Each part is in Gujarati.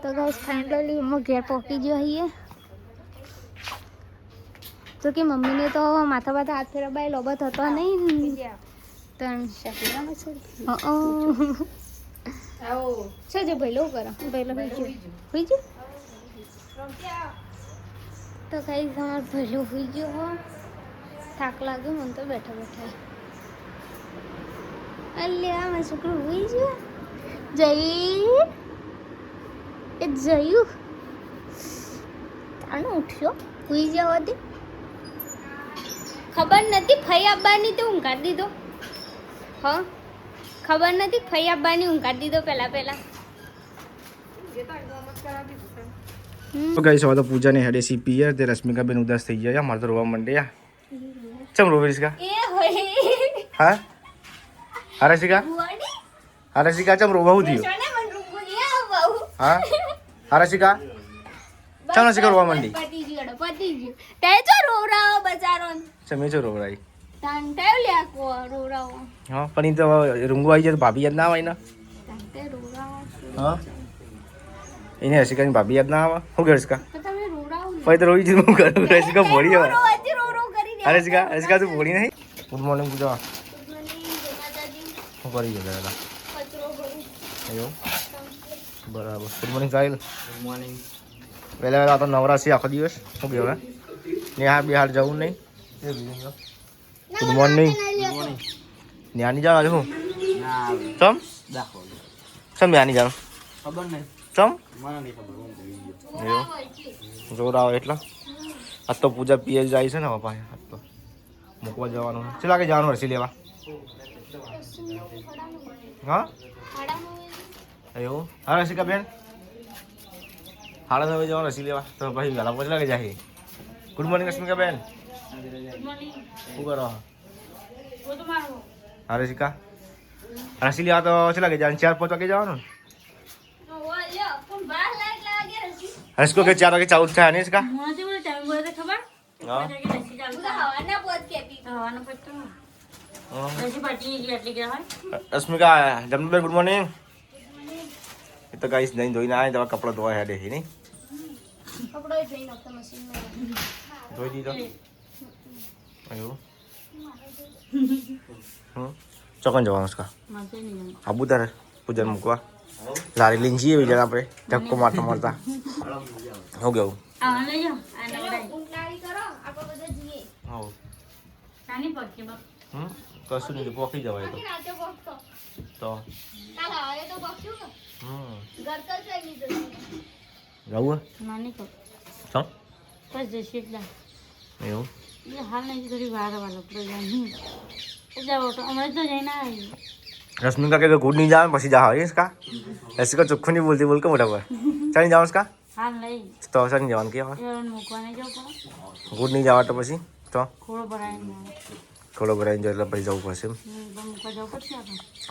તો ગાઈસ ફાઇનલી હું ઘેર પહોંચી ગયો છીએ તો કે મમ્મીને તો માથા બાથા હાથ ફેરવાય લોબત હતો નહીં તન છે જે ભૈલો કરો ભૈલો હોઈ ગયો તો ગાઈસ અમાર ભૈલો હોઈ ગયો હો થાક લાગ્યો મને તો બેઠા બેઠા અલ્યા મારો છોકરો હોઈ ગયો એ જયું તાનો ઉઠ્યો હોઈ ગયો હતી ખબર નથી ફઈ આબાની તો ઊંઘાડી દીધો હા ખબર નથી ફઈ આબાની ઊંઘાડી દીધો પહેલા તો ગાઈસ હવે તો પૂજા ને હેડે સી પિયર તે રશ્મિકા બેન ઉદાસ થઈ ગયા મારે તો રોવા માંડ્યા ચમ રોવે રિસ્કા એ હોય હા હરશિકા હરશિકા ચમ રોવા હું થયું હા હરશિકા ચમ રશિકા રોવા માંડી પતી ગયું તે જો રોવરાવો બચારો ચમે ચો રોવરાઈ તાન ટેવ લ્યા કો રોવરાવો હા પણ ઈ તો રૂંગો આવી જાય તો ભાભી યાદ ના આવે ને તાન તે રોવરાવો હા એને રશિકાની ભાભી યાદ ના આવે હું કે રશિકા તો તમે રોવરાવો પછી તો રોઈ જવું કરું રશિકા ભોળી હવે રોરો કરી દે રશિકા તું ભોળી નહીં ગુડ મોર્નિંગ પૂજા હું કરી ગયો દાદા એવું બરાબર good morning Sahil good morning પહેલાં તો નવરાશી આખો દિવસ શું કહેવાય નેહા બિહાર જવું નહીં ગુડ મોર્નિંગ ન્યાની જાવ આજે હું ચમ ચમ ન્યાની જાવ ખબર નહીં ચમ મને નહીં ખબર એવું જોર આવે એટલે આજ તો પૂજા પીએ જાય છે ને પપ્પા આજ તો મૂકવા જવાનું છે લાગે જવાનું હરસી લેવા હા એવું હા રસિકા બેન 9:30 જવાનું રસી લેવા તો ભાઈ વહેલા પહોંચ લાગે જાય ગુડ મોર્નિંગ રશ્મિકા બેન શું કરો હા રસિકા રસી લેવા તો છે લાગે જાય 4-5 વાગે જવાનું હર્ષકો કે 4 વાગે ચાલુ થાય ને રસિકા રશ્મિકા જમનબેન ગુડ મોર્નિંગ એ તો ગાઈસ નહીં ધોઈને આવે તો કપડાં ધોવા હેડે છે નહીં કપડો ધોઈ નાખતો મશીનમાં ધોઈ દીધો એવું ચોકન જવાનું છે આબુ તારે પૂજન મૂકવા લારી લઈને જઈએ બીજા આપણે ધક્કો મારતા મારતા હું કેવું કશું નહીં પોકી જવાય તો જવું એવું રશ્મિકા કે ગુડ નહીં જાવ પછી જા હરીશ કા ऐसे का ચોખ્ખું નહીં બોલતી બોલ કે મોટા પર ચાલી જવાનું કા તો ચાલી જવાનું કે ગુડ નહીં જવા તો પછી તો થોડો ભરાઈને જો એટલે પછી જવું પડશે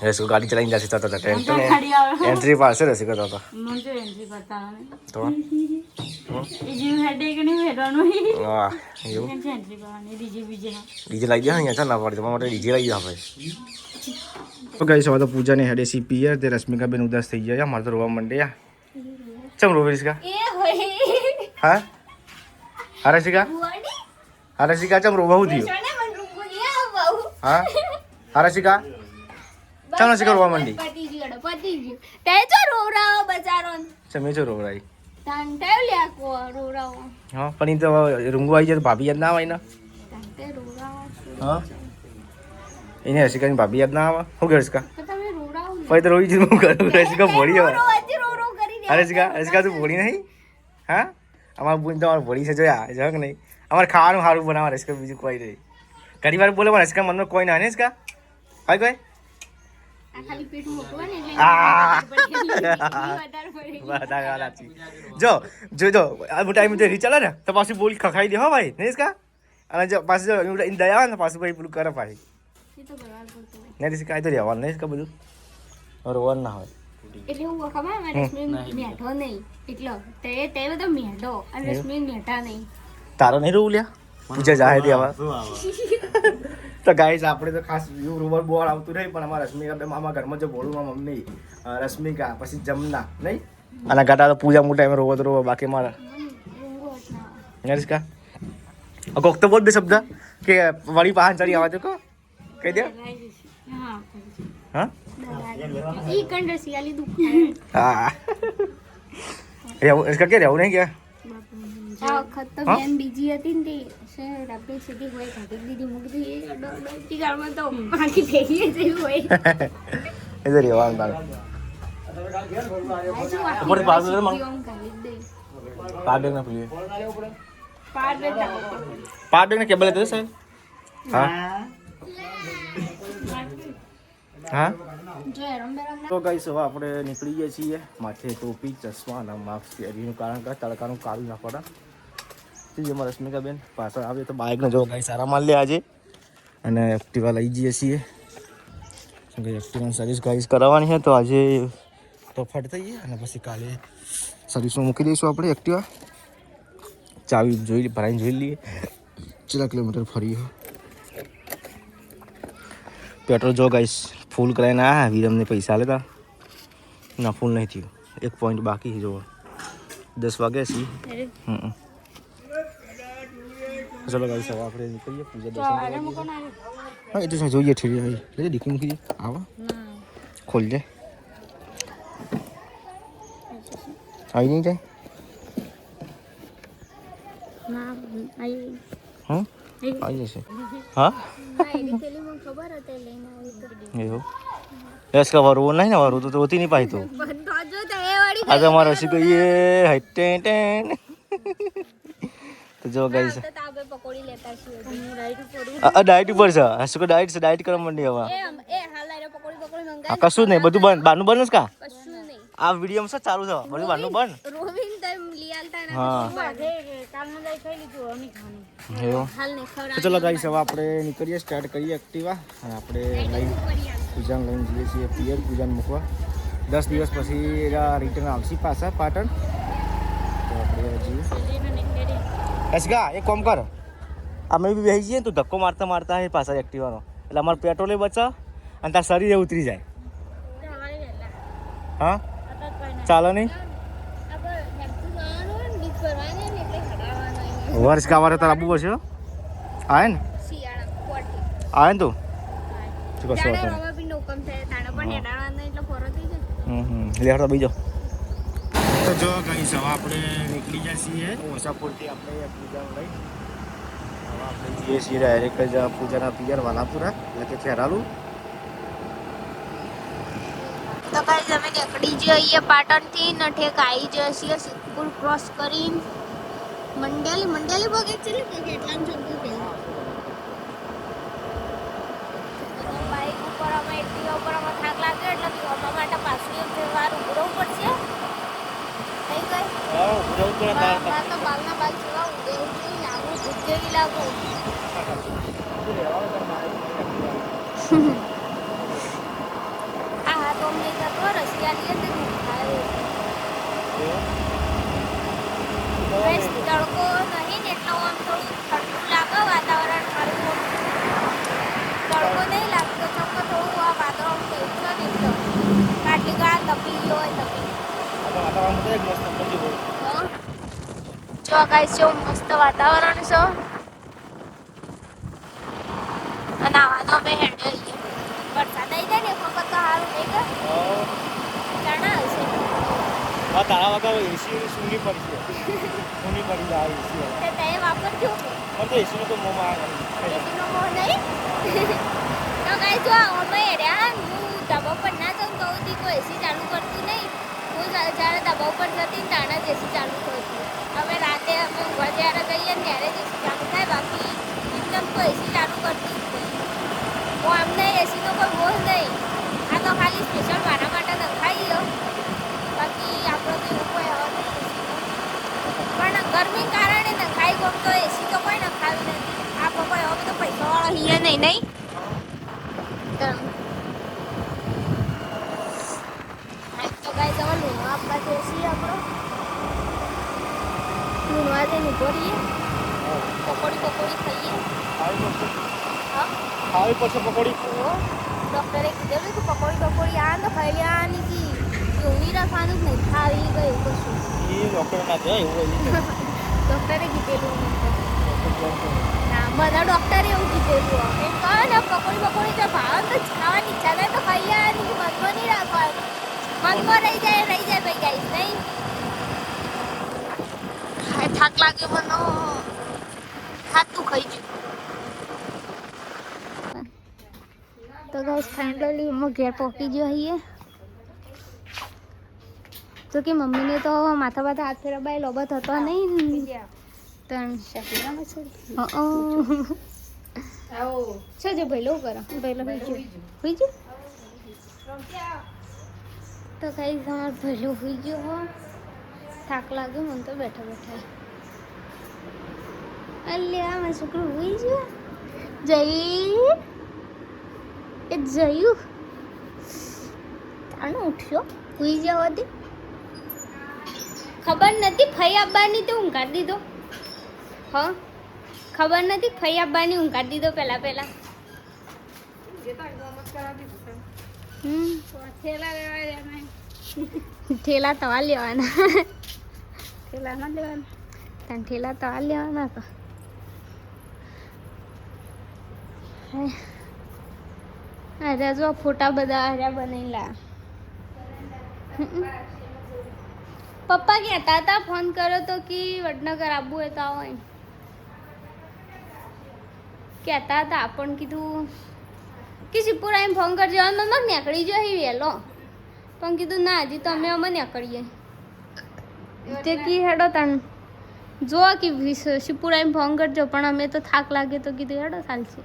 રસિકો ગાડી ચલાવીને જશે તો એન્ટ્રી પાડશે રસિકો તો તો વાહ એવું ડીજે લાવી દે અહીંયા ચાલ ના પડે તમારા માટે ડીજે લાવી દે આપણે તો ગાઈસ હવે તો પૂજા ને હેડે સી પિયર તે રશ્મિકા બેન ઉદાસ થઈ ગયા મારે તો રોવા માંડ્યા ચમ રોવે રિસ્કા હા હરશિકા હરશિકા ચમ રોવા હું થયું હા હરશિકા ચમ રસિકા રોવા માંડી પતી ગયું તે જો રોવરાવો બચારો ચમે ચો રોવરાઈ તાન ટેવ લ્યા કો રોવરાવો હા પણ ઈ તો રૂંગો આવી જાય તો ભાભી યાદ ના આવે ને તાન તે રોવરાવો હા એને રસિકાની ભાભી યાદ ના આવે શું કે રસિકા તો તમે રોવરાવો પછી તો રોઈ જવું કરું રસિકા ભોળી હવે રોરો કરી દે રસિકા તું ભોળી નહીં હા અમારા બુન તમારે ભોળી છે જોયા જગ નહીં અમારે ખાવાનું સારું બનાવવા રસિકા બીજું કોઈ નહીં ઘણી વાર બોલે પણ રસિકા મનમાં કોઈ ના ને રસિકા કોઈ કોઈ ખાલી પેટ મોટું ને જો જો જો આ ટાઈમ જો રીચાલે ને તો પાછું બોલ ખખાઈ દે હો ભાઈ નહીં કા અને જો પાછું જો દયા આવે ને પાછું ભાઈ પેલું કરે ભાઈ નહીં રસિકા તો રહેવાનું નહીં કા બધું રોવાનું ના હોય એટલે હું ખબર મેં રશ્મિ મેઠો નહીં એટલે તે બધો મેઠો અને રશ્મિ મેઠા નહીં તારો નહીં રોવું લ્યા પૂજા જાહે દેવા તો ગાઈસ આપણે તો ખાસ રૂબર બોર આવતું નહીં પણ અમારા રશ્મિકા બે મામા ઘરમાં જો બોલું મારા મમ્મી રશ્મિકા પછી જમના નહીં અને ગાટા તો પૂજા મોટા ટાઈમે રોવો તો રોવો બાકી મારા કા કોક તો બોલ બે શબ્દ કે વળી પાહન ચડી આવા તો કો કહી દે હા ઈ કંડર સિયાલી દુખ હા इसका क्या रहू नहीं क्या આ વખત તો બેન બીજી હતી ને તે શહેર આપણે સીધી હોય ઘાટી દીધી મૂકી એ ડોટી ગાળમાં તો આખી ફેરીએ જેવી હોય इधर ही वाला तार ऊपर से पास में मारो पार बैग ना खुलिए पार बैग ना केबल लेते सर हाँ हाँ તો ગાઈસ હવે આપણે નીકળી ગયા છીએ માથે ટોપી ચશ્મા અને માસ્ક પહેરીનું કારણ કે તડકાનું કાળું ના પડે તે અમારા રશ્મિકાબેન પાછળ આવે તો બાઇકને જો ગાઈસ સારા માલ લે આજે અને એક્ટિવા લઈ જઈએ છીએ શું કે એક્ટિવાની સર્વિસ ગાઈસ કરાવવાની છે તો આજે તો ફટ થઈએ અને પછી કાલે સર્વિસમાં મૂકી દઈશું આપણે એક્ટિવા ચાવી જોઈ ભરાઈને જોઈ લઈએ કેટલા કિલોમીટર ફરી પેટ્રોલ જો ગાઈસ ફૂલ કરાવીને આ વિરમને પૈસા લેતા ના ફૂલ નહીં થયું 1 પોઈન્ટ બાકી જો 10 વાગ્યા છીએ ચલો ગાઈસ હવે આપણે નીકળીએ પૂજા દર્શન હા એ તો જોઈએ ઠીક ભાઈ લે ડીકી મૂકી દે આવા ખોલ દે આવી નહીં જાય ના આઈ હા આવી જશે હા ખબર હતી લઈને એવું એસ का वारू नहीं ना वारू तो होती नहीं पाई तो आज हमारा रसी को ये हटे टेन तो जो गाइस પકોડી લેતા डाइट ऊपर से हस को डाइट કરવા માંડી હવે એ હાલ આરે પકોડી મંગાઈ આ કશું નહીં બધું બંધ બાનું બંધ કા કશું નહીં આ વિડિયો માં ચાલુ છે બધું બાનું બંધ રોવિન તમ લીયાલતા ના હા કાલનો લઈ ખાઈ લીધું હવે નહીં ખાવાનું એવું હાલ નહીં તો ખવડા ચલો ગાઈસ હવે આપણે નીકળીએ સ્ટાર્ટ કરીએ એક્ટિવા અને આપણે લઈ પૂજાને લઈને જઈએ છીએ પિયર પૂજાને મૂકવા 10 દિવસ પછી એના રિટર્ન આવશે પાછા પાટણ તો આપણે જઈએ એસગા એક કામ કર અમે બી બેસી જઈએ તો ધક્કો મારતા મારતા હે પાછા એક્ટિવાનો એટલે અમારું પેટ્રોલે બચા અને તાર શરીરે ઉતરી જાય હા ચાલો નહીં વર્ષ કાવારે તાર આપવું પડશે આવે ને આવે ને તું શું કશું વાંધો નહીં લેખડો બીજો તો જો કઈ સવા આપણે નીકળી જાય છીએ ઓછાપુરથી આપણે પૂજા લઈ હવે આપણે જઈએ છીએ ડાયરેક્ટ જ પૂજાના પિયર વાલાપુરા એટલે કે ખેરાલું તો ગાઈસ અમે નીકળી જઈએ પાટણથી નઠેક આવી જઈએ સિદ્ધપુર ક્રોસ કરીને મંડેલી બગેટ છે કે કેટલામ જગ્યા પહેલા બાઈક ઉપર અમે એક્ટિવા ઉપર અમે થાક લાગે એટલે અમારા માટે પાછું એક વાર ઉભરવું પડશે થઈ ગઈ હા ઉભરવું પડે તાર તો બાલના બાલ જેવા ઉડે લાગુ ભૂત જેવી લાગુ હા તો અમને જતો રશિયા લઈએ તો તડકો નહીં ને એટલે આમ થોડું ઠંડુ લાગે વાતાવરણ સારું તડકો નહીં લાગતો ચક્કો થોડું આ વાતાવરણ કેવું છે ને એકદમ આટલી ગાળ તપી ગયો હોય તપી જો ગાઈસ જો મસ્ત વાતાવરણ છે અને આવાનો અમે હેડે વરસાદ આવી જાય ને એક વખત તો સારું થઈ ગયું જાણા હશે હા તારા વગર એસી સૂની પડી જાય એસી તે તે વાપરજો પણ તો એસી નો તો મોમાં આવે એસીનો મોહ નહીં તો ગાઈસ જો અમે હેડ્યા હું ધાબા પર ના જાઉં તો સુધી કોઈ એસી ચાલુ કરતું નહીં હું જ્યારે ધાબા ઉપર જતી ત્યારે જ એસી ચાલુ કરતી હવે રાતે અમે ઊંઘવા જ્યારે જઈએ ને ત્યારે જ એસી ચાલુ થાય બાકી એકદમ કોઈ એસી ચાલુ કરતી જ નહીં હું અમને એસીનો કોઈ મોહ નહીં આ તો ખાલી સ્પેશિયલ મારા માટે નખાઈ ગયો બાકી આપણો તો એવું કોઈ હવે નહીં એસીનો પણ ગરમી કારણે નખાઈ ગયો તો એસી તો કોઈ નખાવી નથી આ કોઈ હવે તો પૈસાવાળો હિયે નહીં તો ગાઈસ હવે લૂણવા આપવા જઈશું આપણો લૂણવા જઈને ઉભો રહીએ પકોડી ખાઈએ હા ખાવી પડશે પકોડી ડૉક્ટરે કીધેલું કે પકોડી આ તો ખાઈ લેવાની હતી ઊંઘી રાખવાનું જ નહીં ખાવી ગઈ ડૉક્ટર ના કહેવાય એવું ડૉક્ટરે કીધેલું ના બધા ડૉક્ટરે એવું કીધેલું એમ કહે ને પકોડી જો ભાવ તો ખાવાની ઈચ્છા થાય તો ખાઈ લેવાની મનમાં નહીં રાખવાનું મનમાં રહી જાય ભાઈ ગાઈસ નહીં હાય થાક લાગ્યો મને હાથ તું ખાઈ ગયું તો ગાઈસ ફાઇનલી અમે ઘેર પહોંચી ગયો છીએ તો કે મમ્મીને તો માથા બાથા હાથ ફેરવાય લોબત હતો નહીં તણ છે જે ભૈલો કરો ભૈલો હોઈ ગયો તો કઈ તમારે ભૈલો હોઈ ગયો હો થાક લાગ્યો મને તો બેઠા અલ્યા મારું છોકરું હોઈ ગયો જયું તાણું ઉઠ્યો હોઈ ગયો હતી ખબર નથી ફઈ આવવાની તો ઊંઘાડી દીધો હા ખબર નથી ફઈ આવવાની ઊંઘાડી દીધો પહેલા ઠેલા તવા લેવાના ઠેલા તવા લેવાના તો અરે જો ફોટા બધા હર્યા બનેલા પપ્પા કહેતા હતા ફોન કર્યો તો કે વડનગર આવવું હોય તો આવો એમ કહેતા હતા પણ કીધું કે શિવપુરા એમ ફોન કરજો મમ્મા નીકળી જો વહેલો પણ કીધું ના હજી તો અમે નીકળીએ તે કી હેડો તાન જો કે શિવપુરા એમ ફોન કરજો પણ અમે તો થાક લાગે તો કીધું હેડો ચાલશે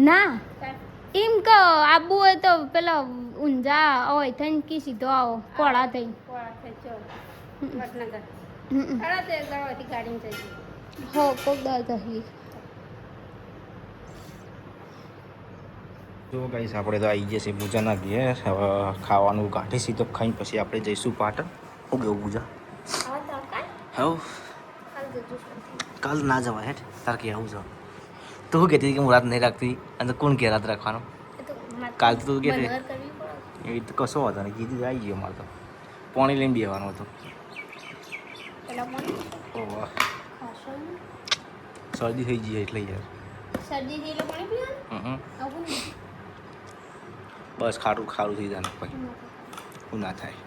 ના એમ કહો આબુ હોય તો પેલા ઊંઝા હોય થઈને કી સીધો આવો કોળા થઈ હો કોક દર થઈ જો ગાઈસ આપણે તો આવી જશે પૂજાના ઘેર હવે ખાવાનું કાઢીશું તો ખાઈ પછી આપણે જઈશું પાટણ હું ગયું પૂજા હવે કાલ ના જવાય હેઠ તાર કે આવું જાવ તો હું કહેતી કે હું રાત નહીં રાખતી અને કોણ કે રાત રાખવાનું કાલ તો તું કહેતી એ તો કશો હતો ને કીધું આવી ગયો મારે તો પાણી લઈને બેવાનું હતું ઓહ શરદી થઈ ગઈ એટલે યાર બસ ખારું થઈ જાય ભાઈ શું ના થાય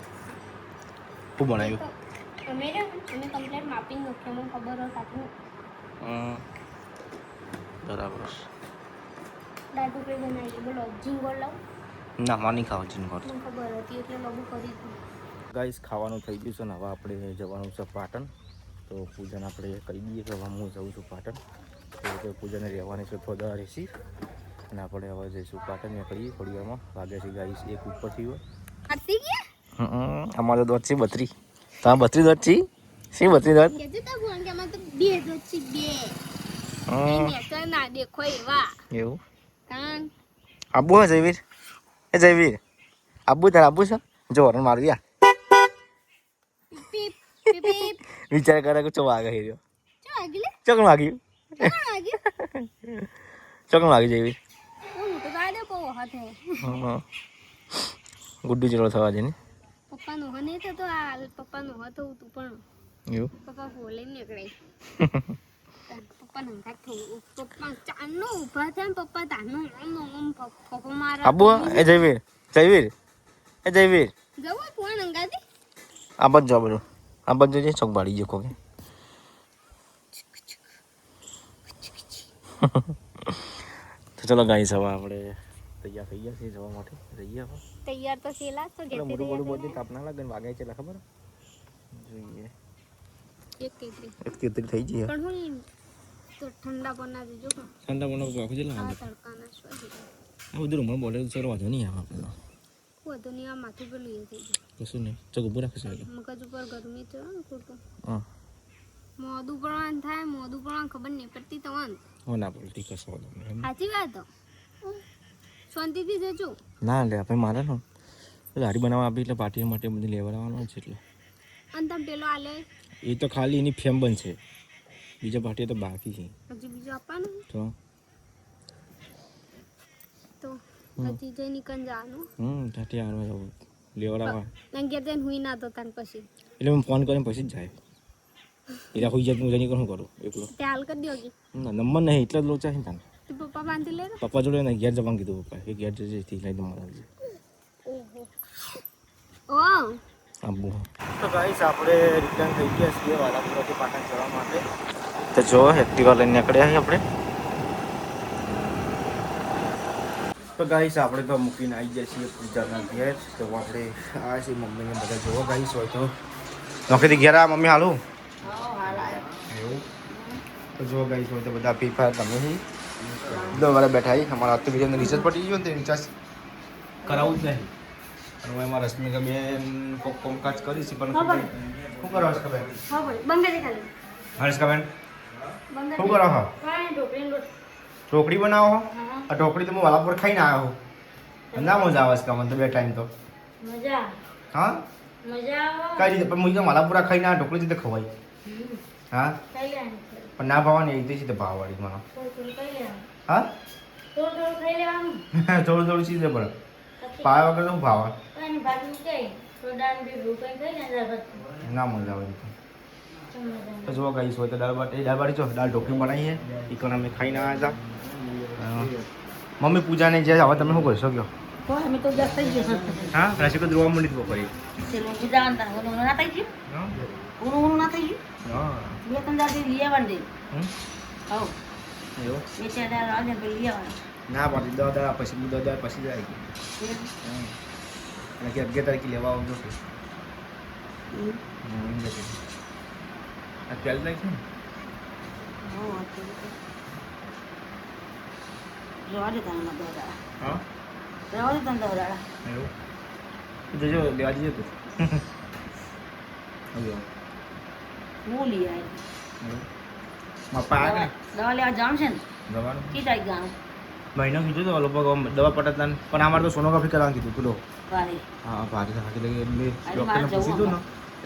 શું બનાવ્યું બરાબર ના માની ખાવ જીંગોર ગાઈસ ખાવાનું થઈ ગયું છે ને હવે આપણે જવાનું છે પાટણ તો પૂજાને આપણે કહી દઈએ કે હવે હું જાઉં છું પાટણ તો પૂજાને રહેવાની છે થોડા રહેશી અને આપણે હવે જઈશું પાટણ નીકળીએ થોડીવારમાં વાગ્યા છે ગાઈસ એક ઉપરથી હોય અમારે દોત છે 32 તમે 32 દોત છે શી 32 દોત એવું આબુ હે જયવીર આબુ તાર આબુ છે જો હરણ મારી યા વિચાર કરે કે ચો વાગે હેર્યો ચોકણ વાગ્યું જયવીર ગુડ્ડુ ચલો થવા દે ને પપ્પાનો હને તો આ પપ્પાનો હતો તું પણ એવું પપ્પા બોલે નીકળે પપ્પા નંગા થયું પપ્પા ચાનો ઊભા થયા પપ્પા તાનો આમ પપ્પા મારા આબુ એ જયવીર જવો કોણ નંગાથી આ બાજુ જો બધું આ બાજુ જે ચોક બાળી ગયો કોકે તો ચલો ગાઈસ હવે આપણે તૈયાર થઈ ગયા છે જવા માટે જઈએ હવે તૈયાર તો છેલા તો ઘેર મોટું બધું તાપ ના લાગે ને વાગે છે ખબર જોઈએ 1:33 થઈ ગઈ પણ હું તો ઠંડા બના દેજો ઠંડા બના આખું જેલા આ તડકાના સ્વાદ આ બધું મને બોલે સર વાંધો નહીં આવે આપણે વધુ નહીં આ માથું પેલું એ થઈ ગયું કશું નહીં ચક ઉભું રાખે છે મગજ ઉપર ગરમી થયો ને ખોટું હા મોદું પડવાનું થાય મોદું પડવાનું ખબર નહીં પડતી તમને હો ના બોલતી કશું વાંધો નહીં સાચી વાત શાંતિથી જજો ના લે આપણે મારે ને લારી બનાવવા આપી એટલે પાર્ટી માટે બધું લેવડાવવાનું છે એટલે અને તમે પેલો આલે એ તો ખાલી એની ફેમ બનશે બીજા પાર્ટી તો બાકી છે હજી બીજું આપવાનું તો હજી જઈ નીકળ જવાનું ત્યાંથી આવવા જવું લેવડાવવા અગિયાર જણ હુઈ ના તો તાન પછી એટલે હું ફોન કરીને પછી જ જાય એટલે હોઈ જાય હું જઈને શું કરું એકલો તે હાલ કરી દો કે ના નંબર નહીં એટલે જ લોચા છે ને તને તે પપ્પા બાંધી લે ને પપ્પા જોડે ને ઘેર જવાનું કીધું પપ્પા એ ઘેર જજે થી લઈને મારા ઓ આબુ તો ગાઈસ આપણે રિટર્ન થઈ ગયા છીએ વાલાપુરાથી પાટણ જવા માટે તો જો એક્ટિવા લઈને નીકળ્યા છીએ આપણે તો ગાઈસ આપણે તો મૂકીને આવી ગયા છીએ પૂજાના ઘેર તો આપણે આ છે મમ્મીને બધા જોવો ગાઈસ હોય તો નોકરીથી ઘેર આ મમ્મી હાલું એવું તો જો ગાઈસ હોય તો બધા ફ્રી ફાયર તમે દો વાળા બેઠા અમારા તો બીજાને રિચાર્જ પડી ગયો ને તે રિચાર્જ કરાવવું જ નહીં અને હું એમાં રશ્મિકા બેન કોમકાજ કરીશ પણ શું કરો હર્ષકાબેન બંગાળી ખાલી હર્ષકાબેન શું કરો હો ઢોકળી બનાવો હો આ ઢોકળી તો હું વાલાપુર ખાઈને આવ્યો હું ના મજા આવે છે કામ તો બે ટાઈમ તો મજા હા મજા કઈ રીતે પણ હું વાલાપુરા ખાઈને આ ઢોકળી રીતે ખવાય હા ખાઈ લે પણ ના ભાવવાની એ રીતે ભાવવાળી મને હા થોડું ખાઈ લેવાનું થોડું થોડું ચીજે પણ પાયા વગર શું ભાવા પાણી ભાગી કઈ સોડાન બીજું કઈ કઈ ના જાય ના મજા આવે તો જો ગાઈસ હોય તો દાળ બાટી જો દાળ ઢોકળી બનાવી છે ઇકોનોમી ખાઈને આવ્યા હતા મમ્મી પૂજાને જે હવે તમે શું કરશો કયો અમે તો જસ્ત થઈ ગયો હા રાશિકો ધ્રુવા મંડી તો કરી ચલો પૂજાવતા ઓનું ના થઈ ગયું ઓનું ના થઈ ગયું હા બે ત્રણ દાડી લઈ આવવાનું દે આવ એવું બે ચાર દાડા આવજે પછી લઈ આવવાનું ના પાડી 10 દાડા પછી 10 દાડા પછી જાય અને કે 11 તારીખે લેવા આવજો કે આ ચાલ જાય છે જવા દે તને દાડા હા જવા દે તને દાડા એવું જજો લેવા જઈએ તું હવે હું લઈ આવી માપા આ ને દવા લેવા જવાનું છે ને દવાનું કી તારીખ જવાનું મહિનો કીધું તો લગભગ દવા પટાતા પણ અમારે તો સોનોગ્રાફી કરવાનું કીધું પેલો વારે હા ભારે થાય એટલે મેં ડૉક્ટરને પૂછ્યું હતું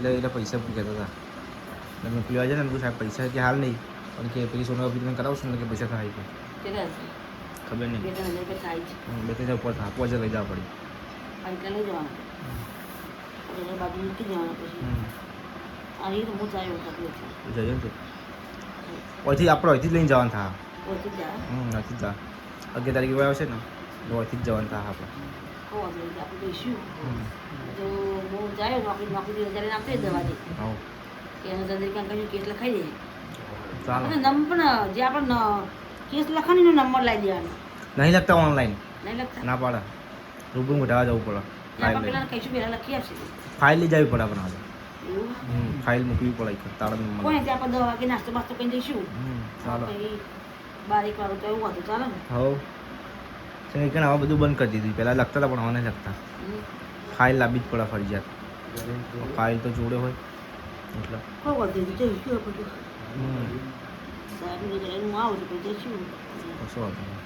ને એટલે પૈસા પૂછ્યા હતા એટલે મેં પીવા જાય ને સાહેબ પૈસા કે હાલ નહીં પણ કે પેલી સોનોગ્રાફી તમે કરાવશો ને કે પૈસા થાય કે કેટલા ખબર નહીં બે ત્રણ હજાર થાય છે 2-3 ઉપર થાય 5,000 લઈ જવા પડી એટલે લઈ જવાનું એટલે બાજુ મૂકી જવાનું પછી આ રીતે હું ચાલ્યો થતું જઈએ ને તો અહીંથી આપણે અહીંથી જ લઈને જવાનું થાય ઓછી જા અહીંથી જ જા 11 તારીખે આવશે ને તો અહીંથી જ જવાનું થાય આપણે આપણે જઈશું તો હું જાય નોકરી રજા લઈને આપી દવા દે હા કે એનો જલ્દી કાંઈ કશું કેસ લખાઈ દે ચાલો અને નંબર જે આપણે કેસ લખાણી એનો નંબર લાવી દેવાનો નહીં લખતા ઓનલાઈન નહીં લખતા ના પાડે રૂબરૂ ઘટાવા જવું પડે આપણે પેલા કહીશું પહેલાં લખી આપશે ફાઇલ લઈ જવી પડે આપણે આજે એવું ફાઇલ મૂકવી પડે તાળા નંબર કોને ત્યાં આપણે દવા કે નાસ્તો બાસ્તો કરીને જઈશું ચાલો પછી 12 વાળું તો એવું હતું ચાલે ને હવ છે કે આવા બધું બંધ કરી દીધું પહેલાં લખતા હતા પણ હવે નહીં લખતા ફાઇલ લાવવી જ પડે ફરજિયાત ફાઇલ તો જોડે હોય એટલે ખબર દીધું જઈશું આપણે સાહેબ હું આવું છું પછી જઈશું કશો વાંધો નહીં